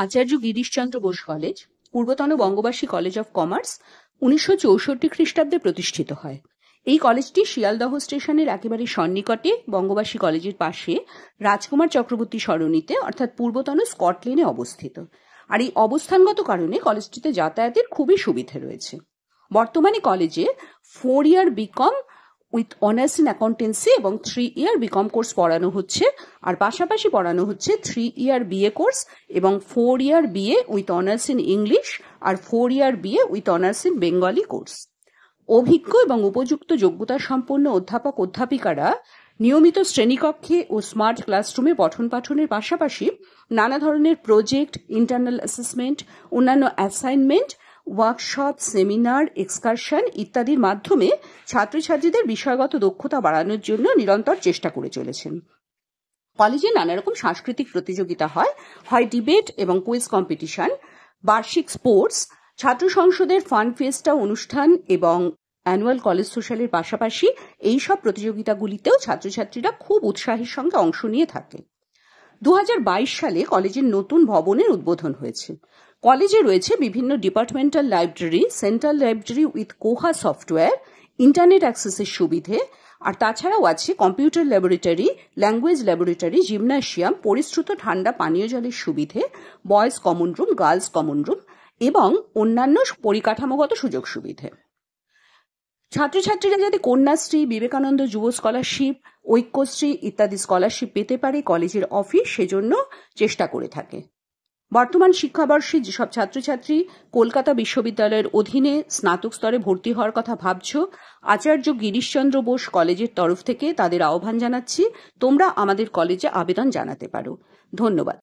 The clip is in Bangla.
আচার্য গিরিশচন্দ্র বোস কলেজ, পূর্বতন বঙ্গবাসী কলেজ অফ কমার্স, 1964 খ্রিস্টাব্দে প্রতিষ্ঠিত হয়। এই কলেজটি শিয়ালদহ স্টেশনের একেবারে সন্নিকটে বঙ্গবাসী কলেজের পাশে রাজকুমার চক্রবর্তী সরণিতে অর্থাৎ পূর্বতন স্কটল্যান্ডে অবস্থিত। আর এই অবস্থানগত কারণে কলেজটিতে যাতায়াতের খুবই সুবিধে রয়েছে। বর্তমানে কলেজে 4 year BCom with honours in accountancy এবং 3 ইয়ার বিকম কোর্স পড়ানো হচ্ছে, আর পাশাপাশি পড়ানো হচ্ছে 3 ইয়ার বিএ কোর্স এবং 4 year BA with honours in English আর 4 year BA with honours in Bengali course. অভিজ্ঞ এবং উপযুক্ত যোগ্যতা সম্পন্ন অধ্যাপক অধ্যাপিকারা নিয়মিত শ্রেণীকক্ষে ও স্মার্ট ক্লাসরুমে পঠন পাঠনের পাশাপাশি নানা ধরনের প্রজেক্ট, ইন্টারনাল অ্যাসেসমেন্ট, অন্যান্য অ্যাসাইনমেন্ট, ওয়ার্কশপ, সেমিনার, এক্সকারশন ইত্যাদির মাধ্যমে ছাত্রছাত্রীদের বিষয়গত দক্ষতা বাড়ানোর জন্য নিরন্তর চেষ্টা করে চলেছেন। কলেজে নানা রকম সাংস্কৃতিক প্রতিযোগিতা হয় ডিবেট এবং কুইজ কম্পিটিশন, বার্ষিক স্পোর্টস, ছাত্র সংসদের ফান ফেস্টা অনুষ্ঠান এবং অ্যানুয়াল কলেজ সোশ্যালের পাশাপাশি এই সব প্রতিযোগিতাগুলিতেও ছাত্রছাত্রীরা খুব উৎসাহের সঙ্গে অংশ নিয়ে থাকে। 2022 সালে কলেজের নতুন ভবনের উদ্বোধন হয়েছে। কলেজে রয়েছে বিভিন্ন departmental library, central library with কোহা software, internet অ্যাক্সেসের সুবিধে, আর তাছাড়াও আছে computer laboratory, language laboratory, gymnasium, পরিশ্রুত ঠান্ডা পানীয় জলের সুবিধে, boys common room, girls common room এবং অন্যান্য পরিকাঠামোগত সুযোগ সুবিধে। ছাত্রছাত্রীরা যাতে কন্যাশ্রী, বিবেকানন্দ যুব স্কলারশিপ, ঐক্যশ্রী ইত্যাদি স্কলারশিপ পেতে পারে কলেজের অফিস সেজন্য চেষ্টা করে থাকে। বর্তমান শিক্ষাবর্ষে যেসব ছাত্রছাত্রী কলকাতা বিশ্ববিদ্যালয়ের অধীনে স্নাতক স্তরে ভর্তি হওয়ার কথা ভাবছ, আচার্য গিরিশচন্দ্র বোস কলেজের তরফ থেকে তাদের আহ্বান জানাচ্ছি, তোমরা আমাদের কলেজে আবেদন জানাতে পারো। ধন্যবাদ।